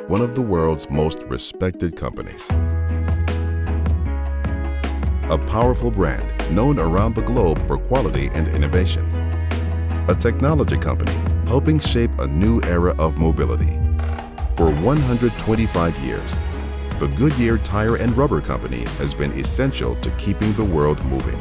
one of the world's most respected companies. A powerful brand known around the globe for quality and innovation. A technology company helping shape a new era of mobility. For 125 years, the Goodyear Tire and Rubber Company has been essential to keeping the world moving.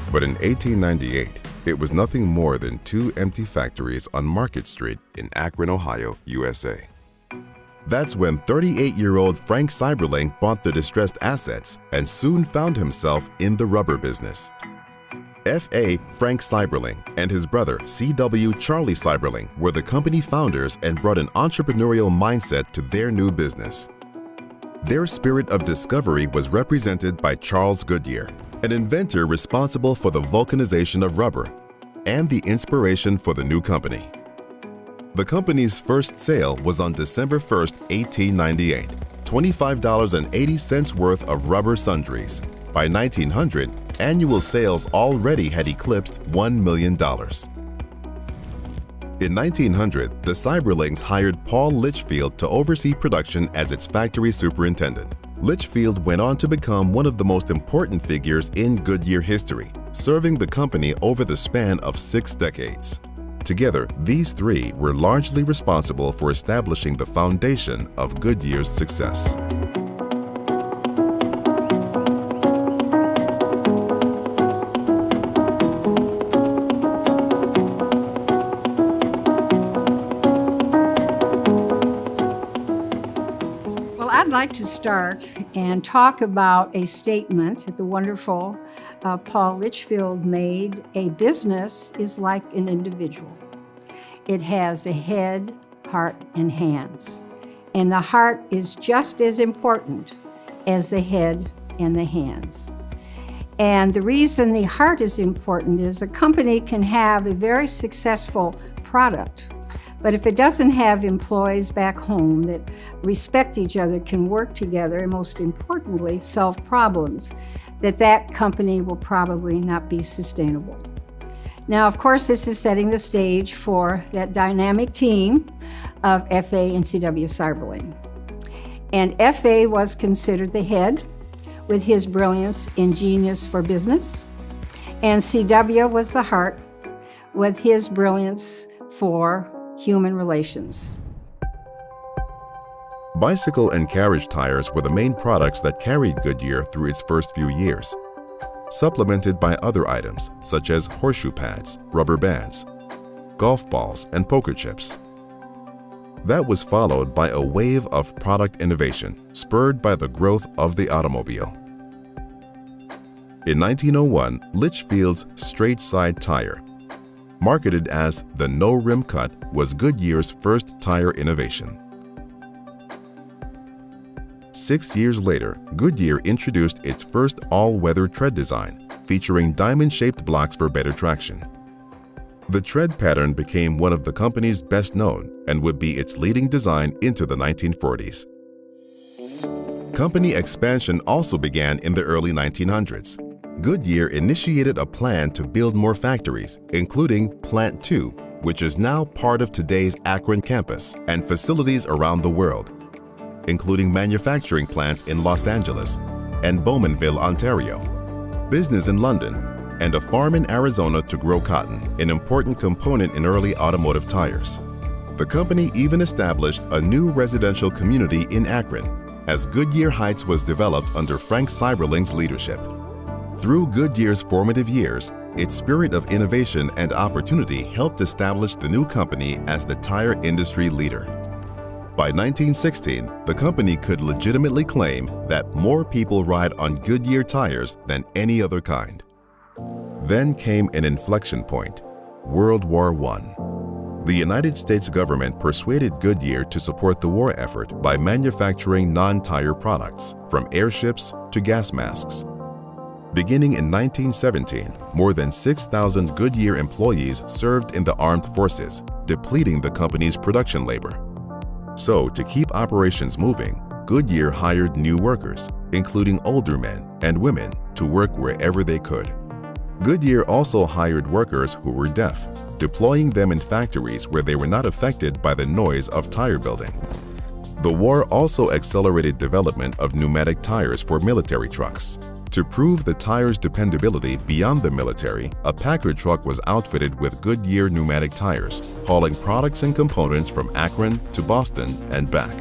But in 1898, it was nothing more than two empty factories on Market Street in Akron, Ohio, USA. That's when 38-year-old Frank Seiberling bought the distressed assets and soon found himself in the rubber business. F.A. Frank Seiberling and his brother C.W. Charlie Seiberling were the company founders and brought an entrepreneurial mindset to their new business. Their spirit of discovery was represented by Charles Goodyear, an inventor responsible for the vulcanization of rubber and the inspiration for the new company. The company's first sale was on December 1, 1898, $25.80 worth of rubber sundries. By 1900, annual sales already had eclipsed $1 million. In 1900, the Seiberlings hired Paul Litchfield to oversee production as its factory superintendent. Litchfield went on to become one of the most important figures in Goodyear history, serving the company over the span of 6 decades. Together, these three were largely responsible for establishing the foundation of Goodyear's success. I'd like to start and talk about a statement that the wonderful Paul Litchfield made. A business is like an individual. It has a head, heart, and hands. And the heart is just as important as the head and the hands. And the reason the heart is important is a company can have a very successful product, but if it doesn't have employees back home that respect each other, can work together, and most importantly, solve problems, that company will probably not be sustainable. Now, of course, this is setting the stage for that dynamic team of F.A. and C.W. Seiberling. And F.A. was considered the head with his brilliance and genius for business, and C.W. was the heart with his brilliance for human relations. Bicycle and carriage tires were the main products that carried Goodyear through its first few years, supplemented by other items such as horseshoe pads, rubber bands, golf balls, and poker chips. That was followed by a wave of product innovation spurred by the growth of the automobile. In 1901, Litchfield's straight side tire, marketed as the no-rim cut, was Goodyear's first tire innovation. 6 years later, Goodyear introduced its first all-weather tread design, featuring diamond-shaped blocks for better traction. The tread pattern became one of the company's best known and would be its leading design into the 1940s. Company expansion also began in the early 1900s. Goodyear initiated a plan to build more factories, including Plant 2, which is now part of today's Akron campus, and facilities around the world, including manufacturing plants in Los Angeles and Bowmanville, Ontario, business in London, and a farm in Arizona to grow cotton, an important component in early automotive tires. The company even established a new residential community in Akron, as Goodyear Heights was developed under Frank Seiberling's leadership. Through Goodyear's formative years, its spirit of innovation and opportunity helped establish the new company as the tire industry leader. By 1916, the company could legitimately claim that more people ride on Goodyear tires than any other kind. Then came an inflection point: World War I. The United States government persuaded Goodyear to support the war effort by manufacturing non-tire products, from airships to gas masks. Beginning in 1917, more than 6,000 Goodyear employees served in the armed forces, depleting the company's production labor. So, to keep operations moving, Goodyear hired new workers, including older men and women, to work wherever they could. Goodyear also hired workers who were deaf, deploying them in factories where they were not affected by the noise of tire building. The war also accelerated development of pneumatic tires for military trucks. To prove the tire's dependability beyond the military, a Packer truck was outfitted with Goodyear pneumatic tires, hauling products and components from Akron to Boston and back.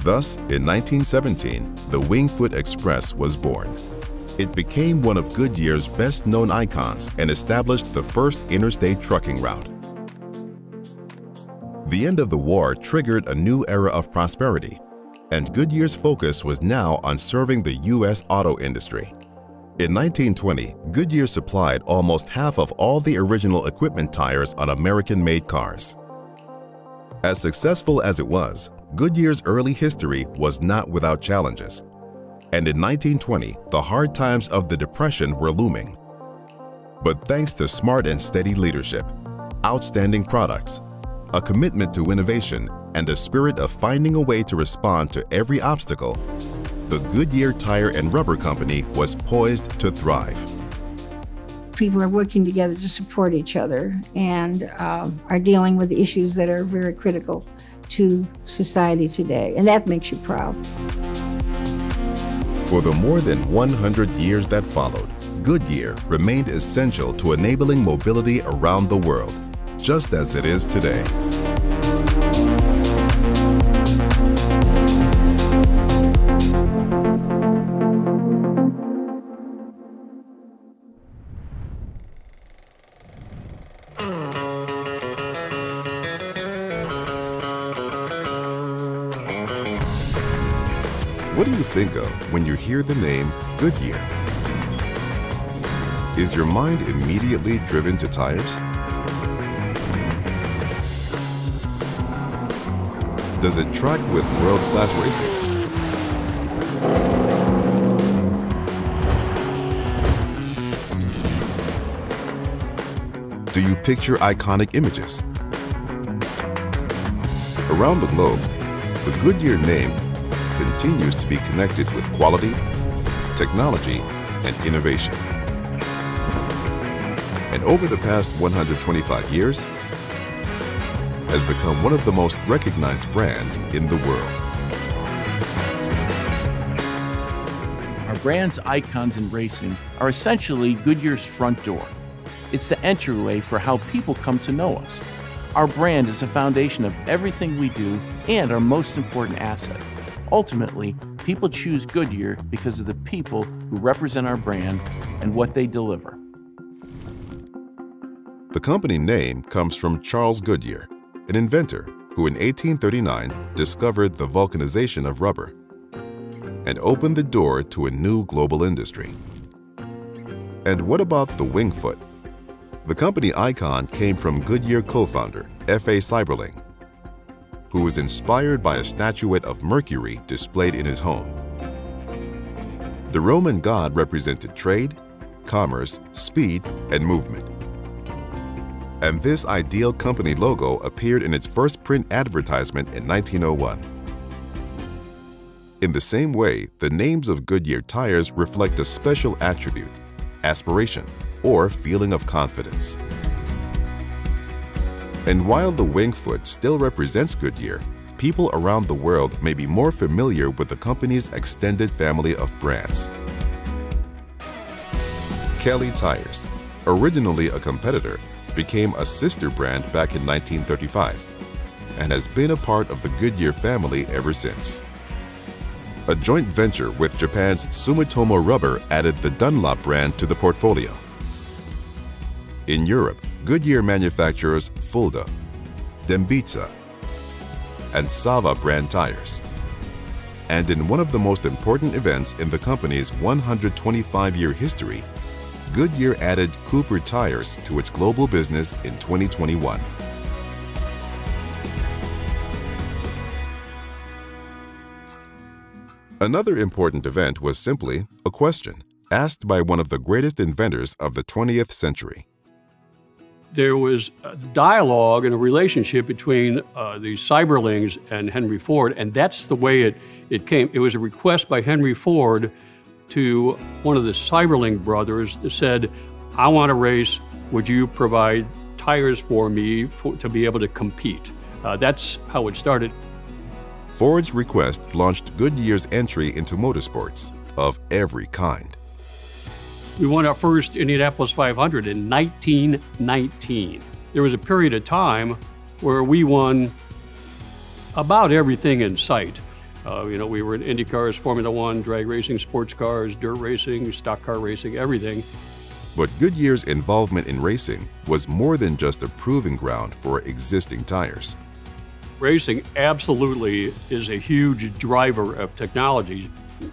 Thus, in 1917, the Wingfoot Express was born. It became one of Goodyear's best-known icons and established the first interstate trucking route. The end of the war triggered a new era of prosperity, and Goodyear's focus was now on serving the U.S. auto industry. In 1920, Goodyear supplied almost half of all the original equipment tires on American-made cars. As successful as it was, Goodyear's early history was not without challenges. And in 1920, the hard times of the Depression were looming. But thanks to smart and steady leadership, outstanding products, a commitment to innovation, and a spirit of finding a way to respond to every obstacle, the Goodyear Tire and Rubber Company was poised to thrive. People are working together to support each other and are dealing with issues that are very critical to society today, and that makes you proud. For the more than 100 years that followed, Goodyear remained essential to enabling mobility around the world, just as it is today. What do you think of when you hear the name Goodyear? Is your mind immediately driven to tires? Does it track with world-class racing? Do you picture iconic images? Around the globe, the Goodyear name continues to be connected with quality, technology, and innovation. And over the past 125 years, has become one of the most recognized brands in the world. Our brand's icons in racing are essentially Goodyear's front door. It's the entryway for how people come to know us. Our brand is the foundation of everything we do and our most important asset. Ultimately, people choose Goodyear because of the people who represent our brand and what they deliver. The company name comes from Charles Goodyear, an inventor who in 1839 discovered the vulcanization of rubber and opened the door to a new global industry. And what about the Wingfoot? The company icon came from Goodyear co-founder F.A. Seiberling, who was inspired by a statuette of Mercury displayed in his home. The Roman god represented trade, commerce, speed, and movement. And this ideal company logo appeared in its first print advertisement in 1901. In the same way, the names of Goodyear tires reflect a special attribute, aspiration, or feeling of confidence. And while the Wingfoot still represents Goodyear, people around the world may be more familiar with the company's extended family of brands. Kelly Tires, originally a competitor, became a sister brand back in 1935 and has been a part of the Goodyear family ever since. A joint venture with Japan's Sumitomo Rubber added the Dunlop brand to the portfolio. In Europe, Goodyear manufactures Fulda, Dembitsa, and Sava brand tires. And in one of the most important events in the company's 125-year history, Goodyear added Cooper tires to its global business in 2021. Another important event was simply a question asked by one of the greatest inventors of the 20th century. there was a dialogue and a relationship between the Seiberlings and Henry Ford, and that's the way it came. It was a request by Henry Ford to one of the Seiberling brothers that said, I want to race, would you provide tires for me to be able to compete? That's how it started. Ford's request launched Goodyear's entry into motorsports of every kind. We won our first Indianapolis 500 in 1919. There was a period of time where we won about everything in sight. We were in Indy cars, Formula One, drag racing, sports cars, dirt racing, stock car racing, everything. But Goodyear's involvement in racing was more than just a proving ground for existing tires. Racing absolutely is a huge driver of technology.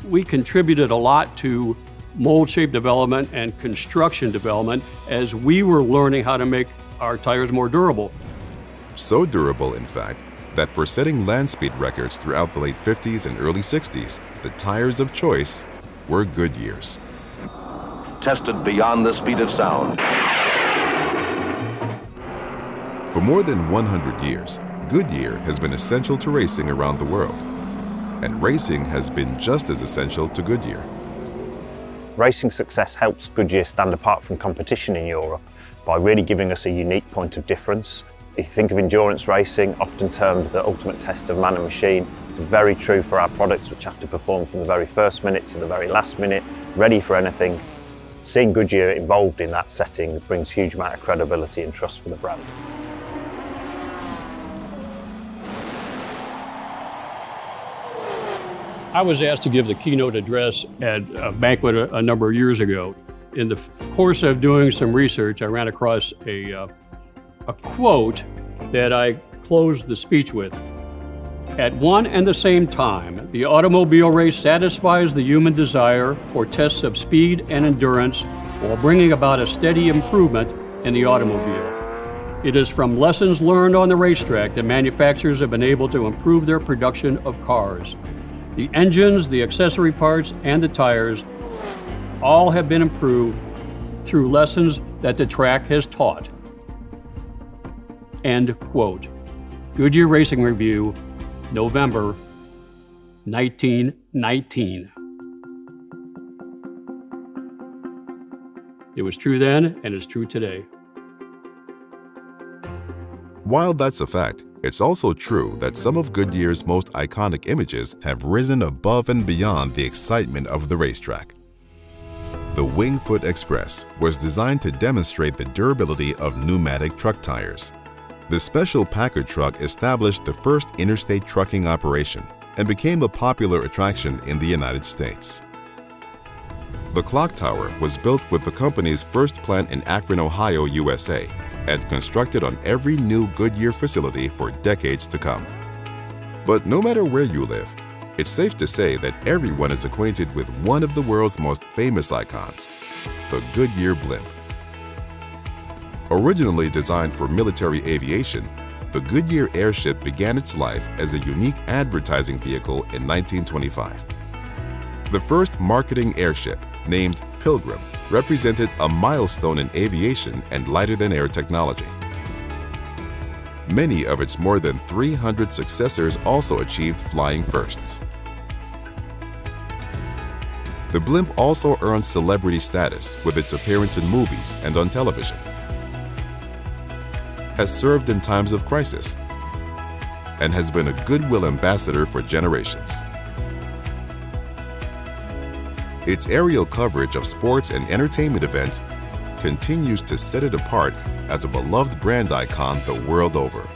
We contributed a lot to mold shape development and construction development as we were learning how to make our tires more durable. So durable, in fact, that for setting land speed records throughout the late 50s and early 60s, the tires of choice were Goodyear's. Tested beyond the speed of sound. For more than 100 years, Goodyear has been essential to racing around the world. And racing has been just as essential to Goodyear. Racing success helps Goodyear stand apart from competition in Europe by really giving us a unique point of difference. If you think of endurance racing, often termed the ultimate test of man and machine, it's very true for our products, which have to perform from the very first minute to the very last minute, ready for anything. Seeing Goodyear involved in that setting brings huge amount of credibility and trust for the brand. I was asked to give the keynote address at a banquet a number of years ago. In the course of doing some research, I ran across a quote that I closed the speech with. At one and the same time, the automobile race satisfies the human desire for tests of speed and endurance while bringing about a steady improvement in the automobile. It is from lessons learned on the racetrack that manufacturers have been able to improve their production of cars. The engines, the accessory parts, and the tires all have been improved through lessons that the track has taught. End quote. Goodyear Racing Review, November 1919. It was true then, and it's true today. While that's a fact, it's also true that some of Goodyear's most iconic images have risen above and beyond the excitement of the racetrack. The Wingfoot Express was designed to demonstrate the durability of pneumatic truck tires. The special Packard truck established the first interstate trucking operation and became a popular attraction in the United States. The clock tower was built with the company's first plant in Akron, Ohio, USA, and constructed on every new Goodyear facility for decades to come. But no matter where you live, it's safe to say that everyone is acquainted with one of the world's most famous icons, the Goodyear blimp. Originally designed for military aviation, the Goodyear airship began its life as a unique advertising vehicle in 1925. The first marketing airship, named Pilgrim, represented a milestone in aviation and lighter-than-air technology. Many of its more than 300 successors also achieved flying firsts. The blimp also earned celebrity status with its appearance in movies and on television, has served in times of crisis, and has been a goodwill ambassador for generations. Its aerial coverage of sports and entertainment events continues to set it apart as a beloved brand icon the world over.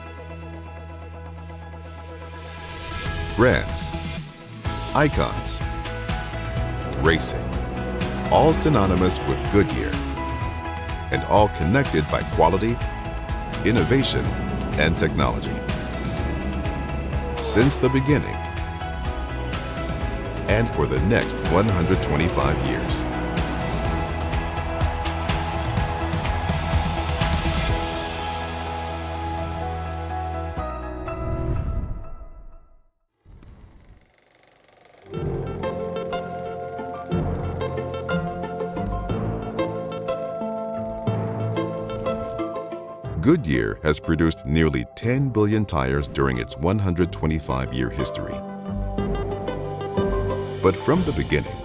Brands, icons, racing, all synonymous with Goodyear, and all connected by quality, innovation, and technology. Since the beginning, and for the next 125 years. Goodyear has produced nearly 10 billion tires during its 125-year history. But from the beginning,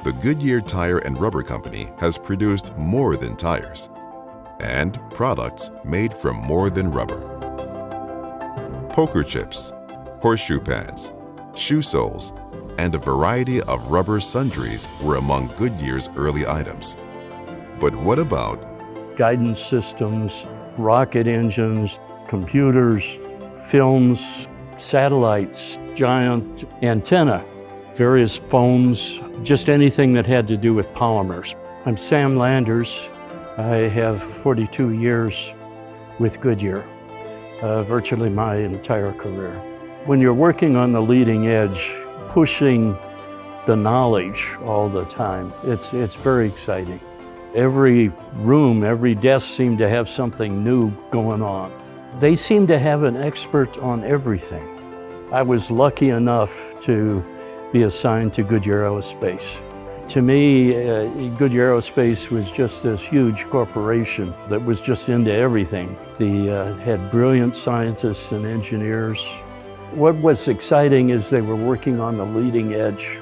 the Goodyear Tyre and Rubber Company has produced more than tires and products made from more than rubber. Poker chips, horseshoe pads, shoe soles, and a variety of rubber sundries were among Goodyear's early items. But what about guidance systems, rocket engines, computers, films, satellites, giant antenna, various phones, just anything that had to do with polymers. I'm Sam Landers. I have 42 years with Goodyear, virtually my entire career. When you're working on the leading edge, pushing the knowledge all the time, it's very exciting. Every room, every desk seemed to have something new going on. They seemed to have an expert on everything. I was lucky enough to be assigned to Goodyear Aerospace. To me, Goodyear Aerospace was just this huge corporation that was just into everything. They had brilliant scientists and engineers. What was exciting is they were working on the leading edge.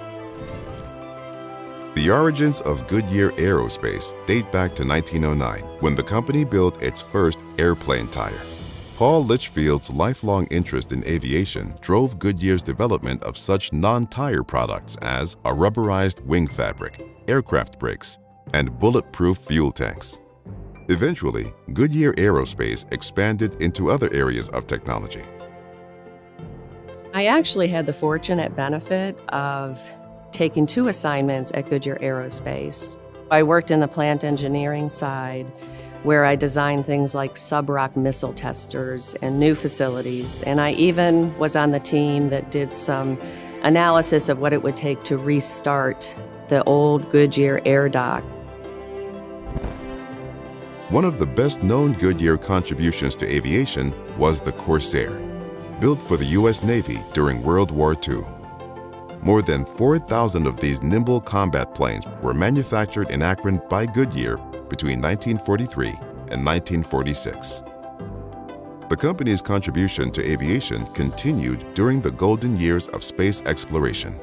The origins of Goodyear Aerospace date back to 1909, when the company built its first airplane tire. Paul Litchfield's lifelong interest in aviation drove Goodyear's development of such non-tire products as a rubberized wing fabric, aircraft brakes, and bulletproof fuel tanks. Eventually, Goodyear Aerospace expanded into other areas of technology. I actually had the fortunate benefit of taking 2 assignments at Goodyear Aerospace. I worked in the plant engineering side, where I designed things like sub-rock missile testers and new facilities. And I even was on the team that did some analysis of what it would take to restart the old Goodyear air dock. One of the best-known Goodyear contributions to aviation was the Corsair, built for the U.S. Navy during World War II. More than 4,000 of these nimble combat planes were manufactured in Akron by Goodyear between 1943 and 1946. The company's contribution to aviation continued during the golden years of space exploration.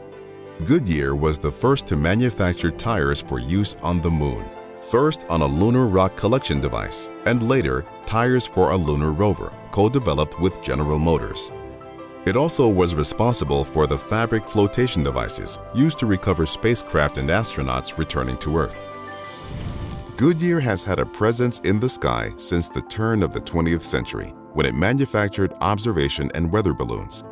Goodyear was the first to manufacture tires for use on the moon, first on a lunar rock collection device, and later tires for a lunar rover, co-developed with General Motors. It also was responsible for the fabric flotation devices used to recover spacecraft and astronauts returning to Earth. Goodyear has had a presence in the sky since the turn of the 20th century, when it manufactured observation and weather balloons.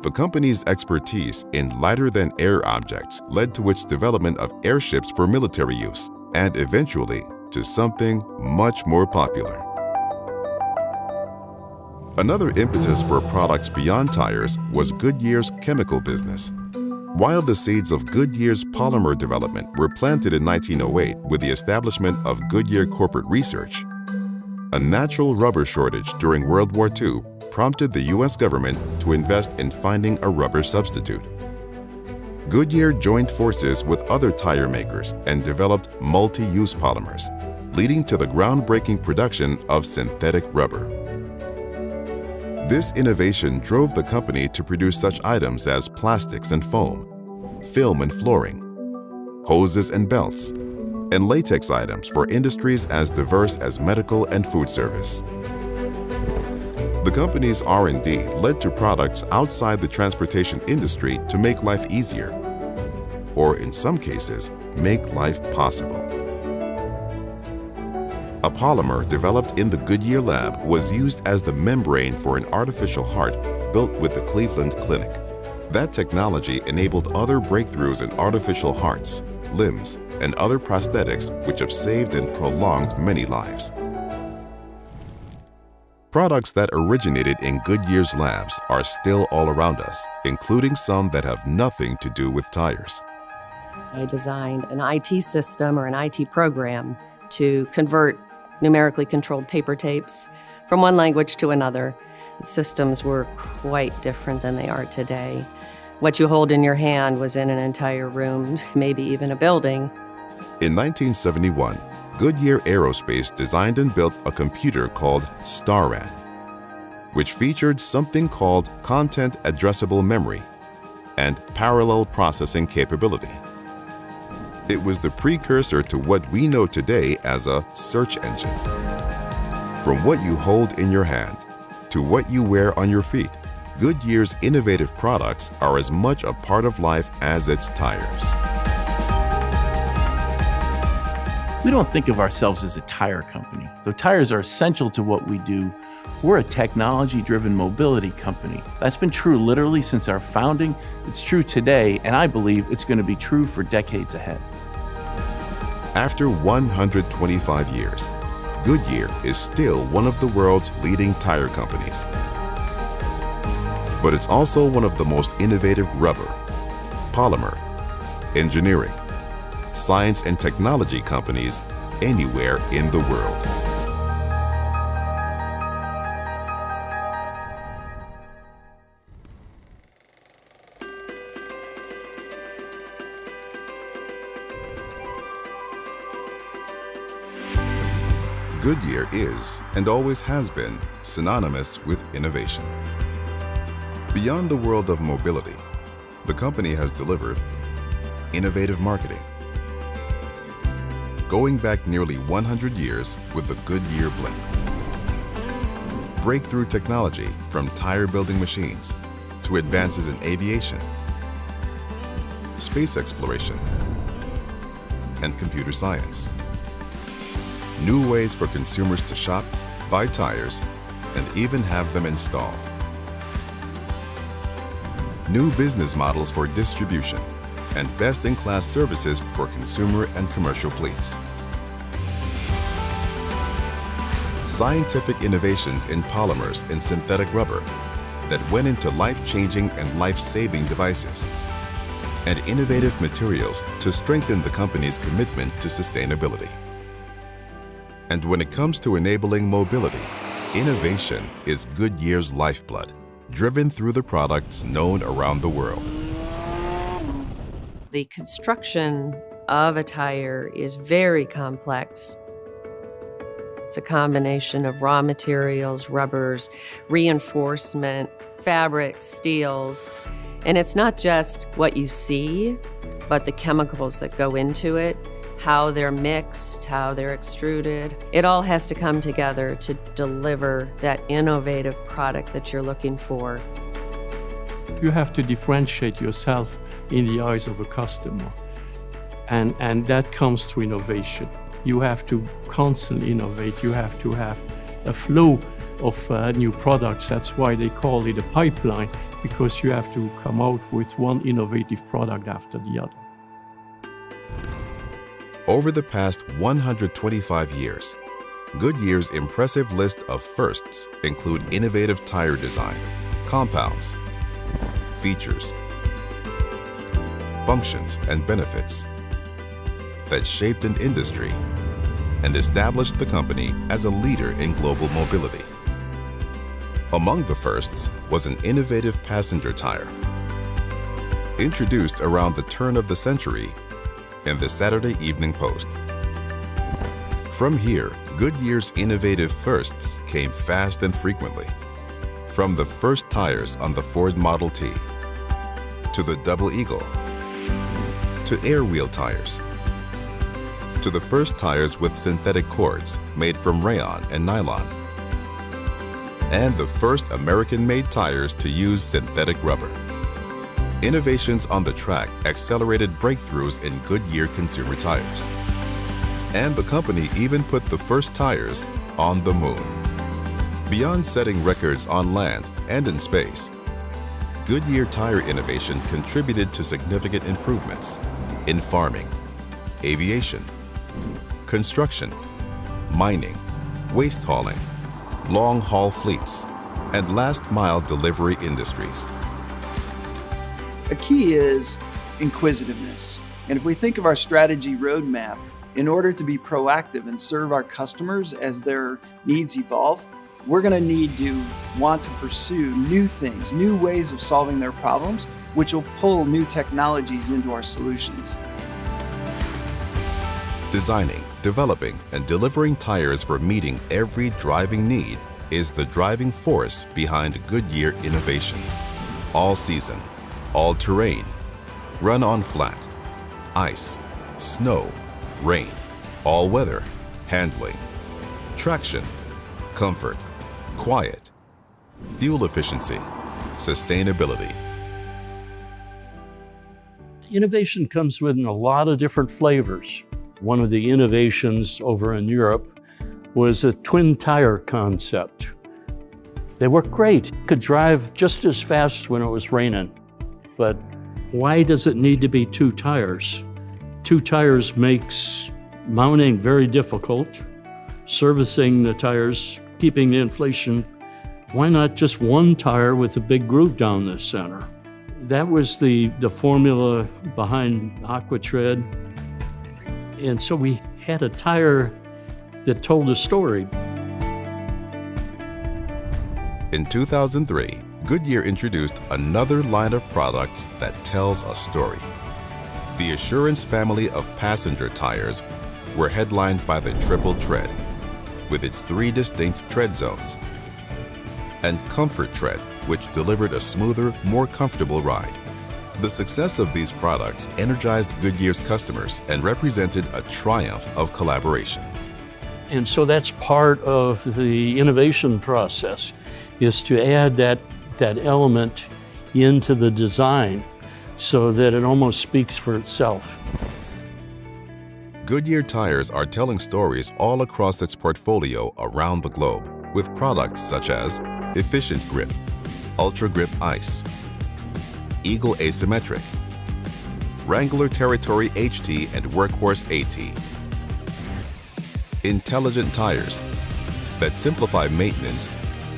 The company's expertise in lighter-than-air objects led to its development of airships for military use, and eventually to something much more popular. Another impetus for products beyond tires was Goodyear's chemical business. While the seeds of Goodyear's polymer development were planted in 1908 with the establishment of Goodyear Corporate Research, a natural rubber shortage during World War II prompted the U.S. government to invest in finding a rubber substitute. Goodyear joined forces with other tire makers and developed multi-use polymers, leading to the groundbreaking production of synthetic rubber. This innovation drove the company to produce such items as plastics and foam, film and flooring, hoses and belts, and latex items for industries as diverse as medical and food service. The company's R&D led to products outside the transportation industry to make life easier, or in some cases, make life possible. A polymer developed in the Goodyear lab was used as the membrane for an artificial heart built with the Cleveland Clinic. That technology enabled other breakthroughs in artificial hearts, limbs, and other prosthetics which have saved and prolonged many lives. Products that originated in Goodyear's labs are still all around us, including some that have nothing to do with tires. I designed an IT system or an IT program to convert numerically controlled paper tapes from one language to another. Systems were quite different than they are today. What you hold in your hand was in an entire room, maybe even a building. In 1971, Goodyear Aerospace designed and built a computer called StarRAN, which featured something called content addressable memory and parallel processing capability. It was the precursor to what we know today as a search engine. From what you hold in your hand to what you wear on your feet, Goodyear's innovative products are as much a part of life as its tires. We don't think of ourselves as a tire company. Though tires are essential to what we do, we're a technology-driven mobility company. That's been true literally since our founding. It's true today, and I believe it's going to be true for decades ahead. After 125 years, Goodyear is still one of the world's leading tire companies. But it's also one of the most innovative rubber, polymer, engineering, science and technology companies anywhere in the world. Goodyear is, and always has been, synonymous with innovation. Beyond the world of mobility, the company has delivered innovative marketing, going back nearly 100 years with the Goodyear blimp. Breakthrough technology from tire building machines to advances in aviation, space exploration, and computer science. New ways for consumers to shop, buy tires, and even have them installed. New business models for distribution, and best-in-class services for consumer and commercial fleets. Scientific innovations in polymers and synthetic rubber that went into life-changing and life-saving devices, and innovative materials to strengthen the company's commitment to sustainability. And when it comes to enabling mobility, innovation is Goodyear's lifeblood, driven through the products known around the world. The construction of a tire is very complex. It's a combination of raw materials, rubbers, reinforcement, fabrics, steels. And it's not just what you see, but the chemicals that go into it, how they're mixed, how they're extruded. It all has to come together to deliver that innovative product that you're looking for. You have to differentiate yourself in the eyes of a customer. And that comes through innovation. You have to constantly innovate. You have to have a flow of new products. That's why they call it a pipeline, because you have to come out with one innovative product after the other. Over the past 125 years, Goodyear's impressive list of firsts include innovative tire design, compounds, features, functions, and benefits that shaped an industry and established the company as a leader in global mobility. Among the firsts was an innovative passenger tire. Introduced around the turn of the century in the Saturday Evening Post. From here, Goodyear's innovative firsts came fast and frequently. From the first tires on the Ford Model T, to the Double Eagle, to air wheel tires, to the first tires with synthetic cords made from rayon and nylon, and the first American-made tires to use synthetic rubber. Innovations on the track accelerated breakthroughs in Goodyear consumer tires. And the company even put the first tires on the moon. Beyond setting records on land and in space, Goodyear tire innovation contributed to significant improvements in farming, aviation, construction, mining, waste hauling, long-haul fleets, and last-mile delivery industries. A key is inquisitiveness. And if we think of our strategy roadmap, in order to be proactive and serve our customers as their needs evolve, we're going to need to want to pursue new things, new ways of solving their problems, which will pull new technologies into our solutions. Designing, developing and delivering tires for meeting every driving need is the driving force behind Goodyear innovation. All season, all terrain, run on flat, ice, snow, rain, all weather, handling, traction, comfort, quiet, fuel efficiency, sustainability. Innovation comes in a lot of different flavors. One of the innovations over in Europe was a twin tire concept. They work great. Could drive just as fast when it was raining. But why does it need to be two tires? Two tires makes mounting very difficult, servicing the tires, keeping the inflation. Why not just one tire with a big groove down the center? That was the formula behind AquaTread. And so we had a tire that told a story. In 2003, Goodyear introduced another line of products that tells a story. The Assurance family of passenger tires were headlined by the Triple Tread, with its 3 distinct tread zones, and Comfort Tread, which delivered a smoother, more comfortable ride. The success of these products energized Goodyear's customers and represented a triumph of collaboration. And so that's part of the innovation process, is to add that element into the design so that it almost speaks for itself. Goodyear tires are telling stories all across its portfolio around the globe, with products such as Efficient Grip, Ultra Grip Ice, Eagle Asymmetric, Wrangler Territory HT and Workhorse AT. Intelligent tires that simplify maintenance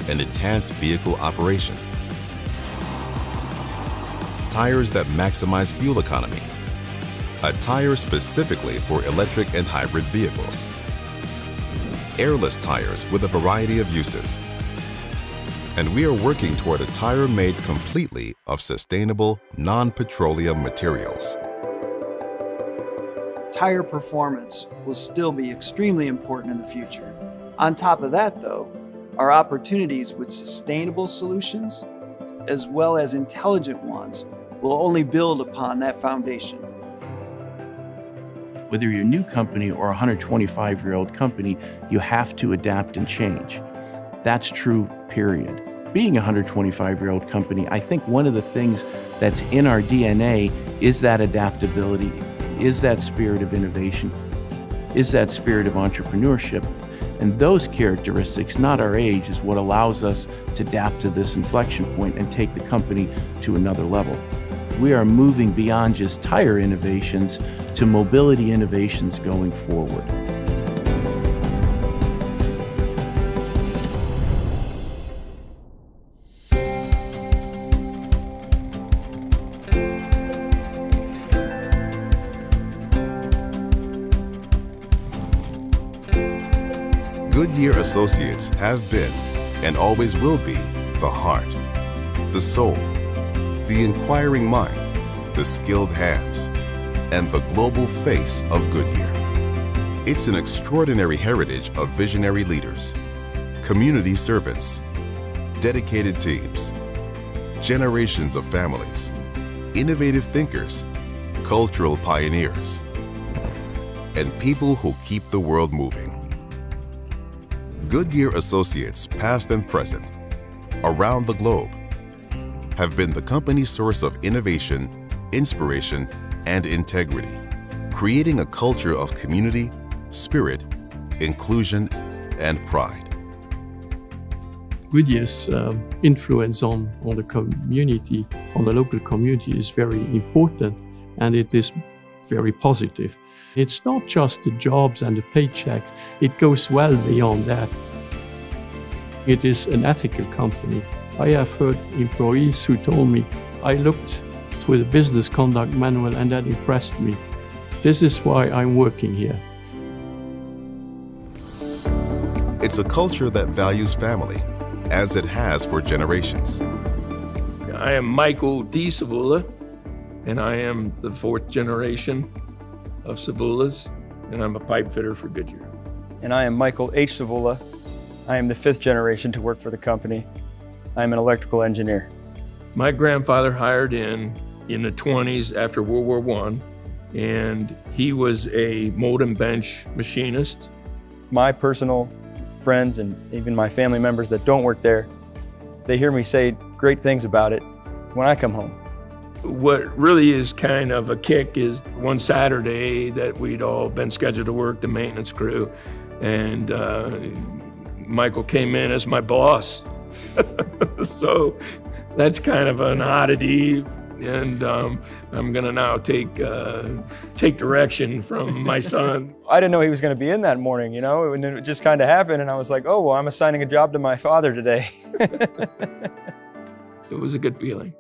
and enhance vehicle operation. Tires that maximize fuel economy. A tire specifically for electric and hybrid vehicles. Airless tires with a variety of uses. And we are working toward a tire made completely of sustainable, non-petroleum materials. Tire performance will still be extremely important in the future. On top of that, though, our opportunities with sustainable solutions, as well as intelligent ones, will only build upon that foundation. Whether you're a new company or a 125-year-old company, you have to adapt and change. That's true, period. Being a 125-year-old company, I think one of the things that's in our DNA is that adaptability, is that spirit of innovation, is that spirit of entrepreneurship. And those characteristics, not our age, is what allows us to adapt to this inflection point and take the company to another level. We are moving beyond just tire innovations to mobility innovations going forward. Goodyear Associates have been, and always will be, the heart, the soul, the inquiring mind, the skilled hands, and the global face of Goodyear. It's an extraordinary heritage of visionary leaders, community servants, dedicated teams, generations of families, innovative thinkers, cultural pioneers, and people who keep the world moving. Goodyear Associates, past and present, around the globe, have been the company's source of innovation, inspiration, and integrity, creating a culture of community, spirit, inclusion, and pride. Goodyear's influence on the community, on the local community, is very important, and it is very positive. It's not just the jobs and the paychecks, it goes well beyond that. It is an ethical company. I have heard employees who told me, I looked through the business conduct manual and that impressed me. This is why I'm working here. It's a culture that values family, as it has for generations. I am Michael D. Savula, and I am the 4th generation of Savulas. and I'm a pipe fitter for Goodyear. And I am Michael H. Savula. I am the 5th generation to work for the company. I'm an electrical engineer. My grandfather hired in the 20s after World War I, and he was a mold and bench machinist. My personal friends and even my family members that don't work there, they hear me say great things about it when I come home. What really is kind of a kick is one Saturday that we'd all been scheduled to work, the maintenance crew, and Michael came in as my boss. So that's kind of an oddity, and I'm gonna now take direction from my son. I didn't know he was gonna be in that morning, you know, and it just kind of happened, and I was like, oh, well, I'm assigning a job to my father today. It was a good feeling.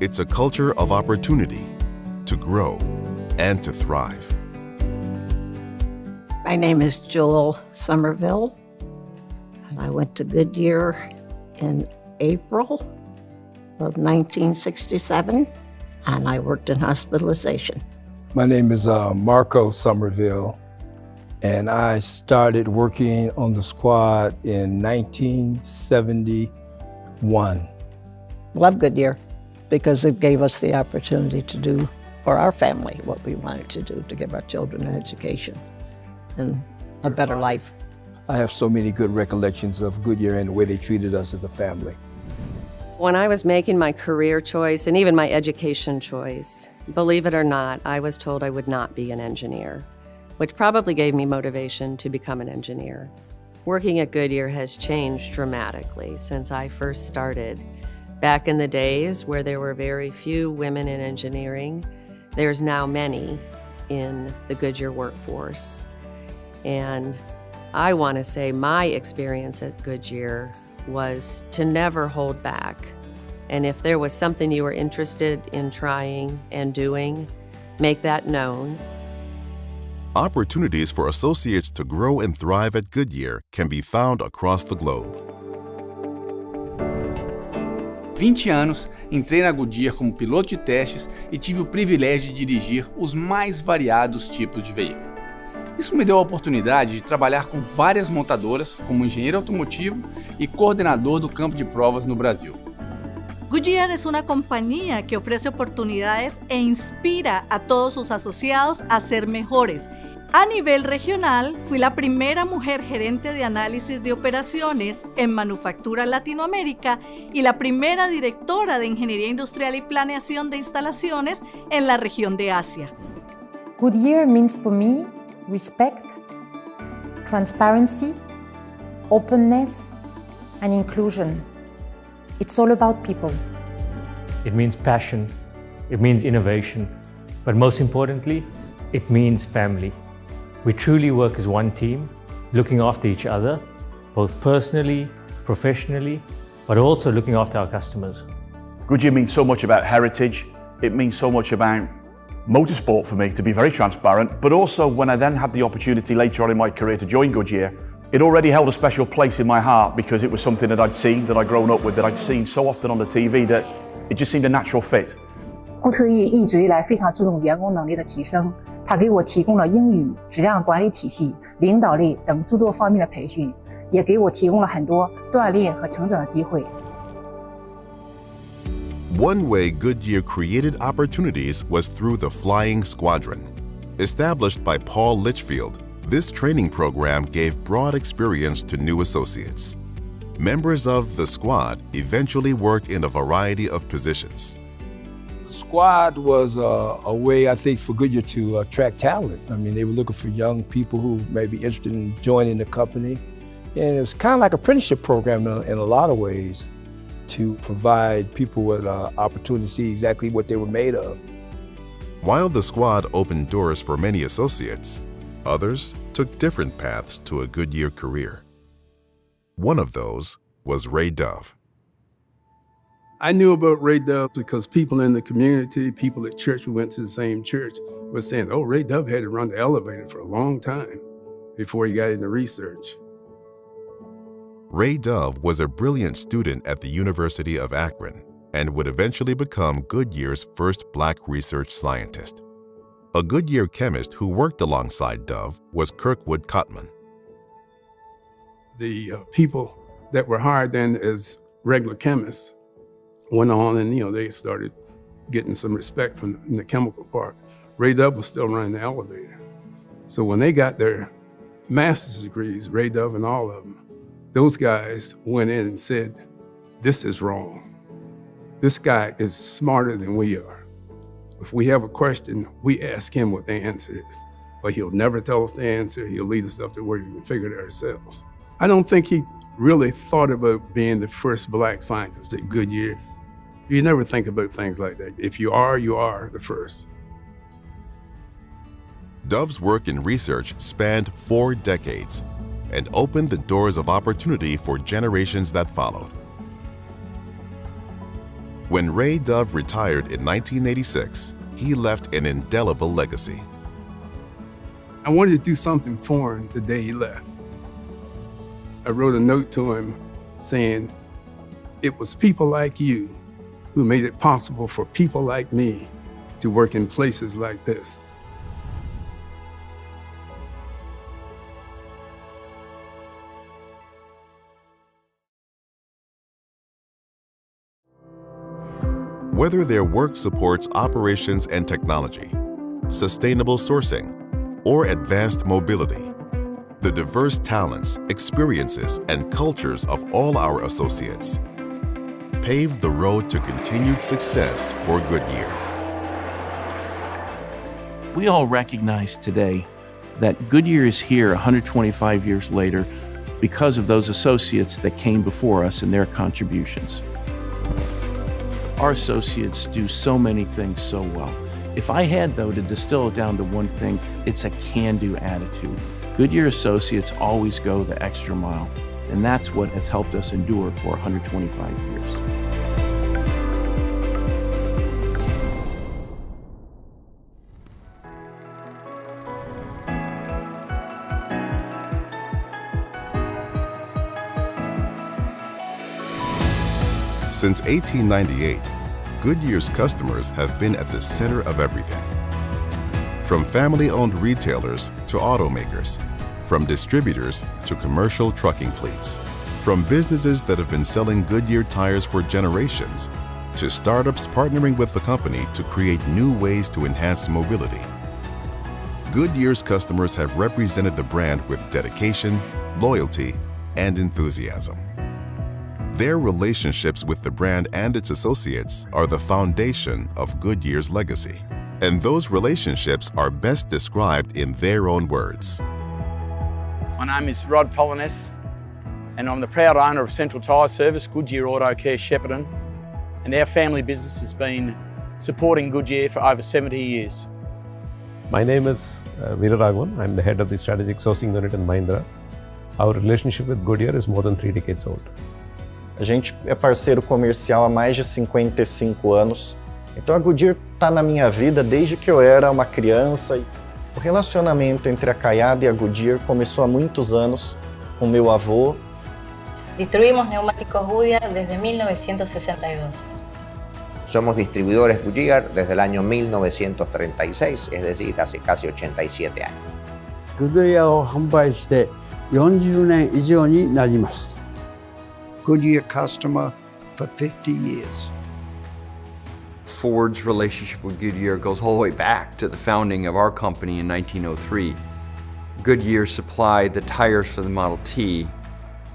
It's a culture of opportunity to grow and to thrive. My name is Joel Somerville, and I went to Goodyear in April of 1967, and I worked in hospitalization. My name is Marco Somerville, and I started working on the squad in 1971. Love Goodyear because it gave us the opportunity to do for our family what we wanted to do, to give our children an education and a better life. I have so many good recollections of Goodyear and the way they treated us as a family. When I was making my career choice and even my education choice, believe it or not, I was told I would not be an engineer, which probably gave me motivation to become an engineer. Working at Goodyear has changed dramatically since I first started. Back in the days where there were very few women in engineering, there's now many in the Goodyear workforce. And I want to say my experience at Goodyear was to never hold back. And if there was something you were interested in trying and doing, make that known. Opportunities for associates to grow and thrive at Goodyear can be found across the globe. 20 anos, entrei na Goodyear como piloto de testes e tive o privilégio de dirigir os mais variados tipos de veículo. Isso me deu a oportunidade de trabalhar com várias montadoras como engenheiro automotivo e coordenador do campo de provas no Brasil. Goodyear es una compañía que ofrece oportunidades e inspira a todos sus asociados a ser mejores. A nivel regional, fui la primera mujer gerente de análisis de operaciones en Manufactura Latinoamérica y la primera directora de Ingeniería Industrial y Planeación de Instalaciones en la región de Asia. Goodyear means for me respect, transparency, openness, and inclusion. It's all about people. It means passion, it means innovation, but most importantly, it means family. We truly work as one team, looking after each other, both personally, professionally, but also looking after our customers. Goodyear means so much about heritage. It means so much about motorsport for me, to be very transparent, but also when I then had the opportunity later on in my career to join Goodyear, it already held a special place in my heart because it was something that I'd seen, that I'd grown up with, that I'd seen so often on the TV that it just seemed a natural fit. 固特异一直以来非常注重员工能力的提升，他给我提供了英语、质量管理体系、领导力等诸多方面的培训，也给我提供了很多锻炼和成长的机会。One way Goodyear created opportunities was through the Flying Squadron. Established by Paul Litchfield, this training program gave broad experience to new associates. Members of the squad eventually worked in a variety of positions. Squad was a way, I think, for Goodyear to attract talent. I mean, they were looking for young people who may be interested in joining the company. And it was kind of like an apprenticeship program in a lot of ways to provide people with opportunity to see exactly what they were made of. While the squad opened doors for many associates, others took different paths to a Goodyear career. One of those was Ray Dove. I knew about Ray Dove because people in the community, people at church, we went to the same church, were saying, oh, Ray Dove had to run the elevator for a long time before he got into research. Ray Dove was a brilliant student at the University of Akron and would eventually become Goodyear's first Black research scientist. A Goodyear chemist who worked alongside Dove was Kirkwood Cotman. The people that were hired then as regular chemists went on and, they started getting some respect from in the chemical part. Ray Dove was still running the elevator. So when they got their master's degrees, Ray Dove and all of them, those guys went in and said, this is wrong. This guy is smarter than we are. If we have a question, we ask him what the answer is. But he'll never tell us the answer. He'll lead us up to where we can figure it ourselves. I don't think he really thought about being the first black scientist at Goodyear. You never think about things like that. If you are the first. Dove's work in research spanned 4 decades and opened the doors of opportunity for generations that followed. When Ray Dove retired in 1986, he left an indelible legacy. I wanted to do something for him the day he left. I wrote a note to him saying, it was people like you who made it possible for people like me to work in places like this. Whether their work supports operations and technology, sustainable sourcing, or advanced mobility, the diverse talents, experiences, and cultures of all our associates pave the road to continued success for Goodyear. We all recognize today that Goodyear is here 125 years later because of those associates that came before us and their contributions. Our associates do so many things so well. If I had, though, to distill it down to one thing, it's a can-do attitude. Goodyear associates always go the extra mile, and that's what has helped us endure for 125 years. Since 1898, Goodyear's customers have been at the center of everything. From family-owned retailers to automakers, from distributors to commercial trucking fleets, from businesses that have been selling Goodyear tires for generations to startups partnering with the company to create new ways to enhance mobility. Goodyear's customers have represented the brand with dedication, loyalty, and enthusiasm. Their relationships with the brand and its associates are the foundation of Goodyear's legacy. And those relationships are best described in their own words. My name is Rod Poloness, and I'm the proud owner of Central Tyre Service, Goodyear Auto Care Shepparton, and our family business has been supporting Goodyear for over 70 years. My name is Veeraraghavan. I'm the head of the Strategic Sourcing Unit in Mahindra. Our relationship with Goodyear is more than 3 decades old. A gente é parceiro comercial há mais de 55 anos. Então a Goodyear está na minha vida desde que eu era uma criança. O relacionamento entre a Caiada e a Goodyear começou há muitos anos com meu avô. Distribuimos neumáticos Goodyear desde 1962. Somos distribuidores Goodyear desde el año 1936, es decir, hace casi 87 años. Goodyear を販売して40年以上になります。Goodyear customer for 50 years. Ford's relationship with Goodyear goes all the way back to the founding of our company in 1903. Goodyear supplied the tires for the Model T,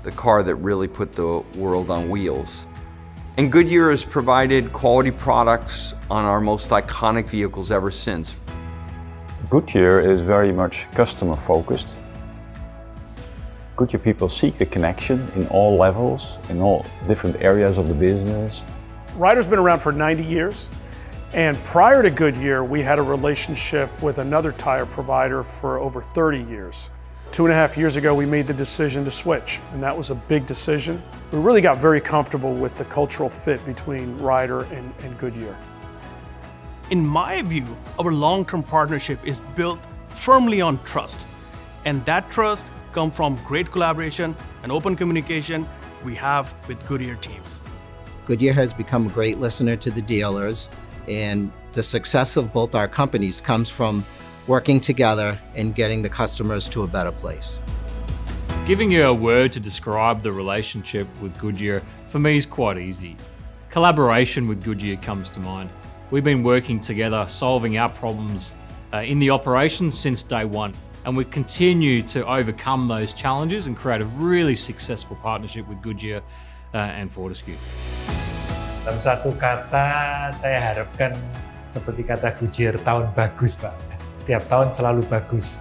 the car that really put the world on wheels. And Goodyear has provided quality products on our most iconic vehicles ever since. Goodyear is very much customer focused. Goodyear people seek the connection in all levels, in all different areas of the business. Ryder's been around for 90 years, and prior to Goodyear, we had a relationship with another tire provider for over 30 years. 2.5 years ago, we made the decision to switch, and that was a big decision. We really got very comfortable with the cultural fit between Ryder and Goodyear. In my view, our long-term partnership is built firmly on trust, and that trust comes from great collaboration and open communication we have with Goodyear teams. Goodyear has become a great listener to the dealers and the success of both our companies comes from working together and getting the customers to a better place. Giving you a word to describe the relationship with Goodyear, for me, is quite easy. Collaboration with Goodyear comes to mind. We've been working together, solving our problems in the operations since day one, and we continue to overcome those challenges and create a really successful partnership with Goodyear and Fortescue. Dalam satu kata, saya harapkan seperti kata Goodyear, tahun bagus, Pak. Setiap tahun selalu bagus.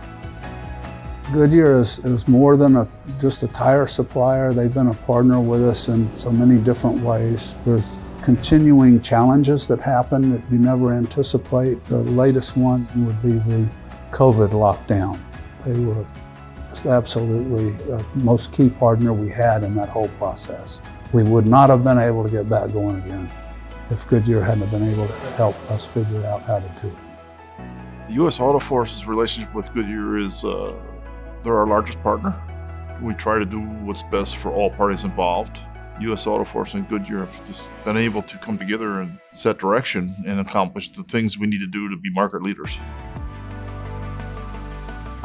Goodyear is more than just a tire supplier. They've been a partner with us in so many different ways. There's continuing challenges that happen that you never anticipate. The latest one would be the COVID lockdown. They were just absolutely the most key partner we had in that whole process. We would not have been able to get back going again if Goodyear hadn't been able to help us figure out how to do it. U.S. Auto Force's relationship with Goodyear is they're our largest partner. We try to do what's best for all parties involved. U.S. Auto Force and Goodyear have just been able to come together and set direction and accomplish the things we need to do to be market leaders.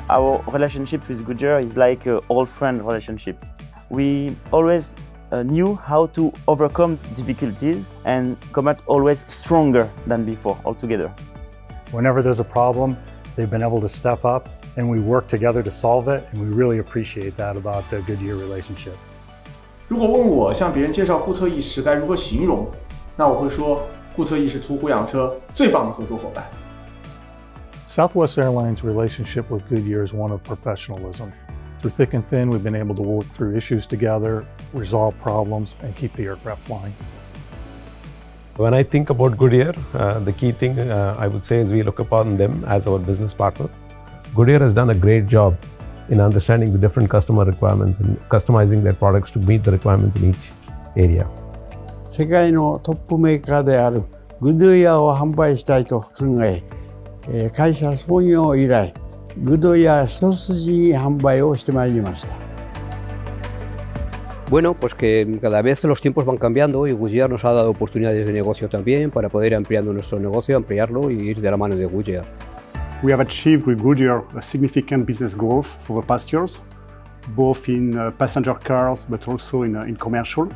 Our relationship with Goodyear is like an old friend relationship. We always knew how to overcome difficulties and come out always stronger than before altogether. Whenever there's a problem, they've been able to step up and we work together to solve it, and we really appreciate that about the Goodyear relationship. 如果问我向别人介绍固特异时该如何形容，那我会说固特异是途虎养车最棒的合作伙伴。Southwest Airlines' relationship with Goodyear is one of professionalism. Through thick and thin, we've been able to work through issues together, resolve problems, and keep the aircraft flying. When I think about Goodyear, the key thing I would say is we look upon them as our business partner. Goodyear has done a great job in understanding the different customer requirements and customizing their products to meet the requirements in each area. 世界のトップメーカーであるグッドイヤーを販売したいと考え、会社創業以来、グッドイヤー一筋販売をしてまいりました。Bueno, pues que cada vez los tiempos van cambiando y Goodyear nos ha dado oportunidades de negocio también para poder ir ampliando nuestro negocio, ampliarlo y ir de la mano de Goodyear. We have achieved with Goodyear a significant business growth for the past years, both in passenger cars but also in commercial.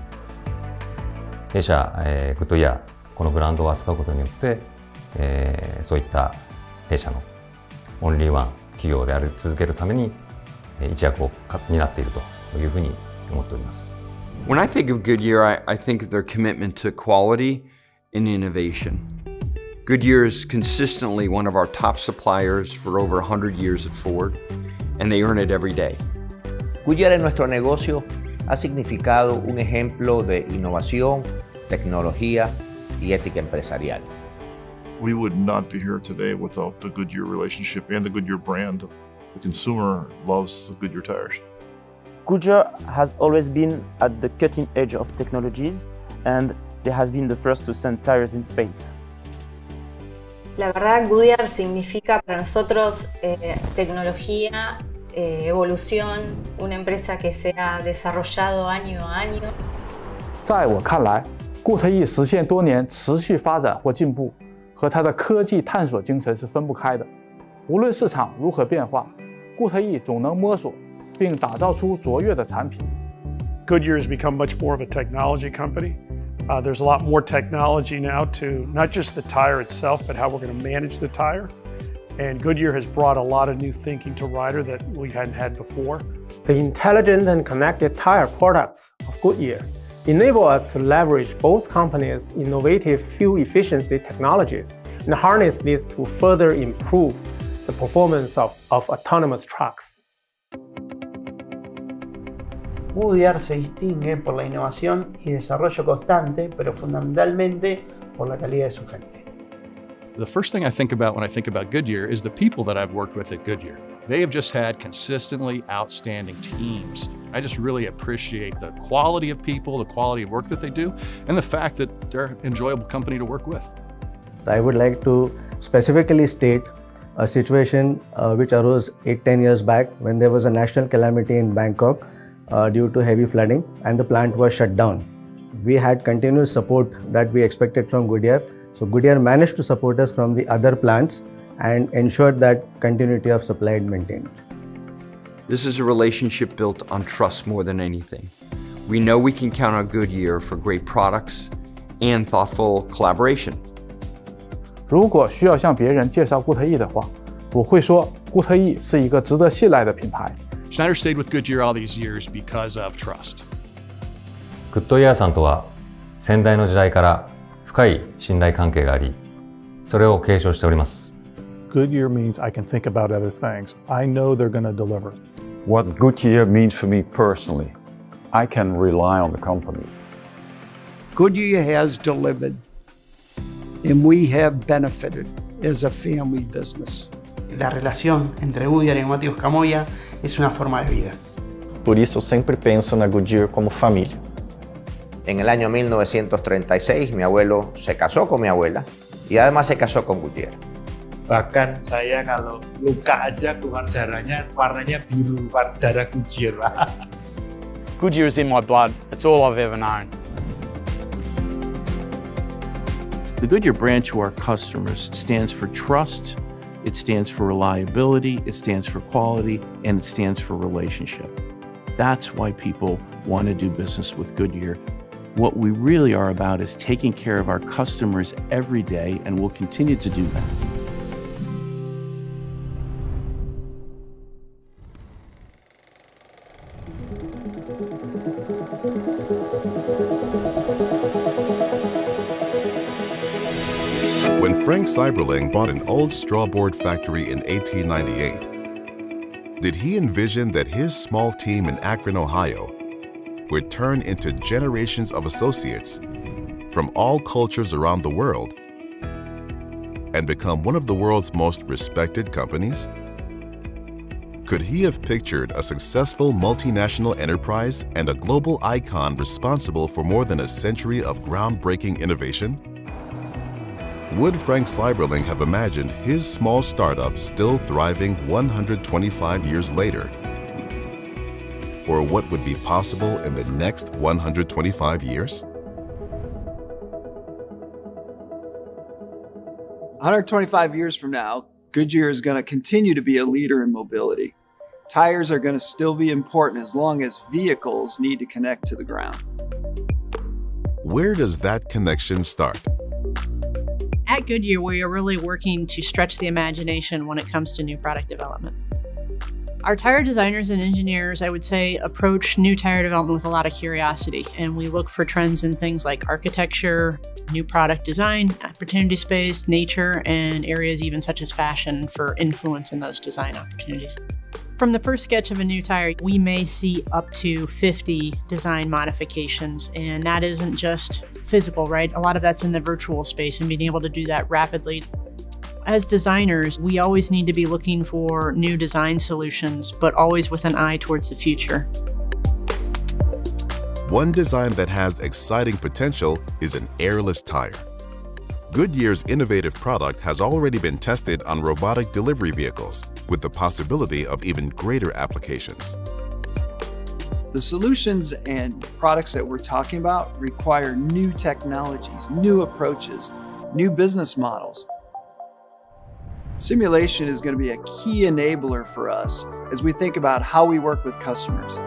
弊社、グッドイヤー、このブランドを扱うことによって、そういった弊社のオンリーワン企業であり続けるために一役を担っているというふうに思っております。When I think of Goodyear, I think of their commitment to quality and innovation. Goodyear is consistently one of our top suppliers for over 100 years at Ford, and they earn it every day. Goodyear en nuestro negocio ha significado un ejemplo de innovación, tecnología y ética empresarial. We would not be here today without the Goodyear relationship and the Goodyear brand. The consumer loves the Goodyear tires. Goodyear has always been at the cutting edge of technologies, and they has been the first to send tires in space. La verdad, Goodyear significa para nosotros tecnología, evolución, una empresa que se ha desarrollado año a año. 在我看来，固特异实现多年持续发展或进步，和它的科技探索精神是分不开的。无论市场如何变化，固特异总能摸索并打造出卓越的产品。Goodyear has become much more of a technology company. There's a lot more technology now to not just the tire itself, but how we're going to manage the tire. And Goodyear has brought a lot of new thinking to Ryder that we hadn't had before. The intelligent and connected tire products of Goodyear enable us to leverage both companies' innovative fuel efficiency technologies and harness these to further improve the performance of autonomous trucks. Goodyear se distingue por la innovación y desarrollo constante, pero fundamentalmente por la calidad de su gente. The first thing I think about when I think about Goodyear is the people that I've worked with at Goodyear. They have just had consistently outstanding teams. I just really appreciate the quality of people, the quality of work that they do, and the fact that they're an enjoyable company to work with. I would like to specifically state a situation which arose 8-10 years back when there was a national calamity in Bangkok due to heavy flooding and the plant was shut down. We had continuous support that we expected from Goodyear, So Goodyear managed to support us from the other plants and ensured that continuity of supply and maintained. This is a relationship built on trust more than anything. We know we can count on Goodyear for great products and thoughtful collaboration. 如果需要向别人介绍固特异的话，我会说固特异是一个值得信赖的品牌。Schneider stayed with Goodyear all these years because of trust. グッドイヤーさんとは先代の時代から深い信頼関係があり、それを継承しております。Goodyear means I can think about other things. I know they're going to deliver. What Goodyear means for me personally, I can rely on the company. Goodyear has delivered, and we have benefited as a family business. La relación entre Goodyear y Neumáticos Camoya es una forma de vida. Por isso sempre penso na Goodyear como família. En el año 1936 mi abuelo se casó con mi abuela y además se casó con Goodyear. Bahkan saya kalau luka aja keluar darahnya warnanya biru, darah Goodyear. Goodyear is in my blood. It's all I've ever known. The Goodyear brand to our customers stands for trust, it stands for reliability, it stands for quality, and it stands for relationship. That's why people want to do business with Goodyear. What we really are about is taking care of our customers every day, and we'll continue to do that. When Frank Seiberling bought an old strawboard factory in 1898, did he envision that his small team in Akron, Ohio, would turn into generations of associates from all cultures around the world and become one of the world's most respected companies? Could he have pictured a successful multinational enterprise and a global icon responsible for more than a century of groundbreaking innovation? Would Frank Seiberling have imagined his small startup still thriving 125 years later? Or what would be possible in the next 125 years? 125 years from now, Goodyear is going to continue to be a leader in mobility. Tires are going to still be important as long as vehicles need to connect to the ground. Where does that connection start? At Goodyear, we are really working to stretch the imagination when it comes to new product development. Our tire designers and engineers, I would say, approach new tire development with a lot of curiosity, and we look for trends in things like architecture, new product design, opportunity space, nature, and areas even such as fashion for influence in those design opportunities. From the first sketch of a new tire, we may see up to 50 design modifications, and that isn't just physical, right? A lot of that's in the virtual space and being able to do that rapidly. As designers, we always need to be looking for new design solutions, but always with an eye towards the future. One design that has exciting potential is an airless tire. Goodyear's innovative product has already been tested on robotic delivery vehicles, with the possibility of even greater applications. The solutions and products that we're talking about require new technologies, new approaches, new business models. Simulation is going to be a key enabler for us as we think about how we work with customers.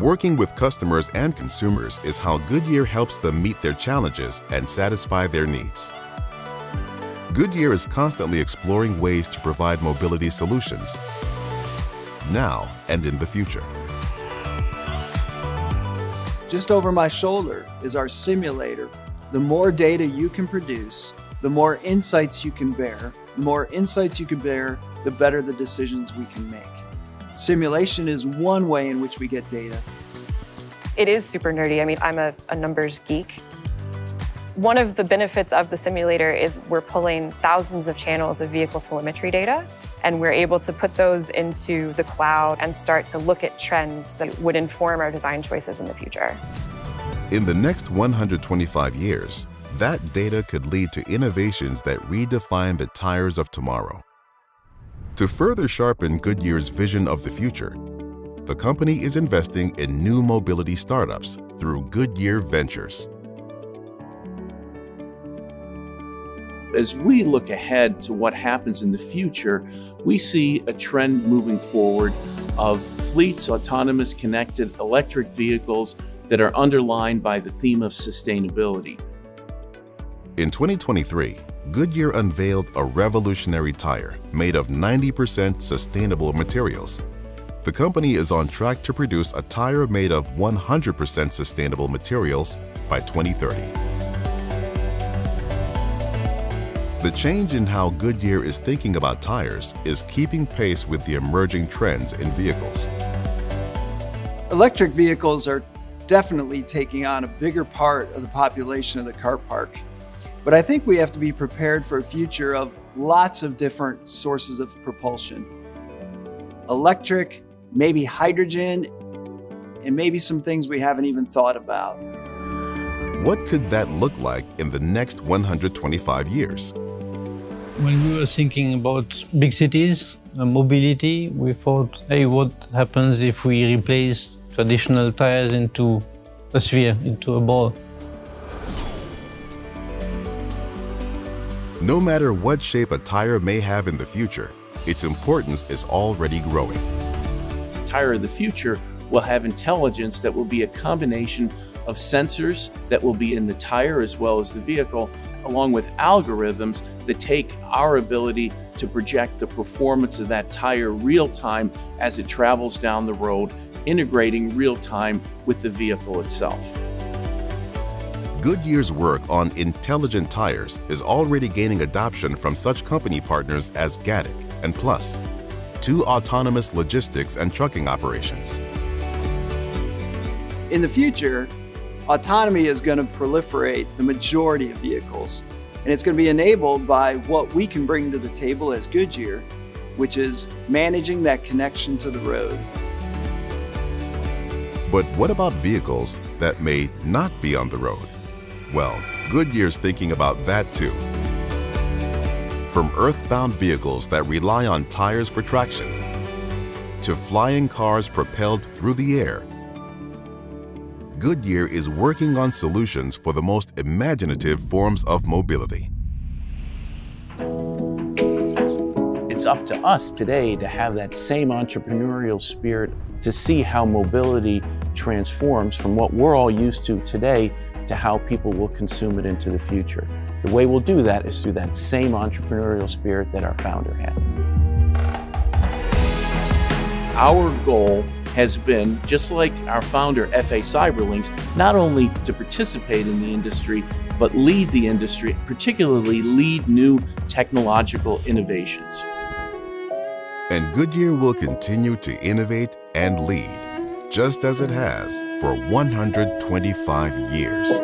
Working with customers and consumers is how Goodyear helps them meet their challenges and satisfy their needs. Goodyear is constantly exploring ways to provide mobility solutions, now and in the future. Just over my shoulder is our simulator. The more data you can produce, the more insights you can bear. The more insights you can bear, the better the decisions we can make. Simulation is one way in which we get data. It is super nerdy. I mean, I'm a numbers geek. One of the benefits of the simulator is we're pulling thousands of channels of vehicle telemetry data, and we're able to put those into the cloud and start to look at trends that would inform our design choices in the future. In the next 125 years, that data could lead to innovations that redefine the tires of tomorrow. To further sharpen Goodyear's vision of the future, the company is investing in new mobility startups through Goodyear Ventures. As we look ahead to what happens in the future, we see a trend moving forward of fleets, autonomous, connected electric vehicles that are underlined by the theme of sustainability. In 2023, Goodyear unveiled a revolutionary tire made of 90% sustainable materials. The company is on track to produce a tire made of 100% sustainable materials by 2030. The change in how Goodyear is thinking about tires is keeping pace with the emerging trends in vehicles. Electric vehicles are definitely taking on a bigger part of the population of the car park. But I think we have to be prepared for a future of lots of different sources of propulsion. Electric, maybe hydrogen, and maybe some things we haven't even thought about. What could that look like in the next 125 years? When we were thinking about big cities and mobility, we thought, hey, what happens if we replace traditional tires into a sphere, into a ball? No matter what shape a tire may have in the future, its importance is already growing. The tire of the future will have intelligence that will be a combination of sensors that will be in the tire as well as the vehicle, along with algorithms that take our ability to project the performance of that tire real time as it travels down the road, integrating real time with the vehicle itself. Goodyear's work on intelligent tires is already gaining adoption from such company partners as Gatik and Plus, two autonomous logistics and trucking operations. In the future, autonomy is going to proliferate the majority of vehicles, and it's going to be enabled by what we can bring to the table as Goodyear, which is managing that connection to the road. But what about vehicles that may not be on the road? Well, Goodyear's thinking about that too. From earthbound vehicles that rely on tires for traction, to flying cars propelled through the air, Goodyear is working on solutions for the most imaginative forms of mobility. It's up to us today to have that same entrepreneurial spirit to see how mobility transforms from what we're all used to today to how people will consume it into the future. The way we'll do that is through that same entrepreneurial spirit that our founder had. Our goal has been, just like our founder, F.A. Seiberling's, not only to participate in the industry, but lead the industry, particularly lead new technological innovations. And Goodyear will continue to innovate and lead, just as it has for 125 years.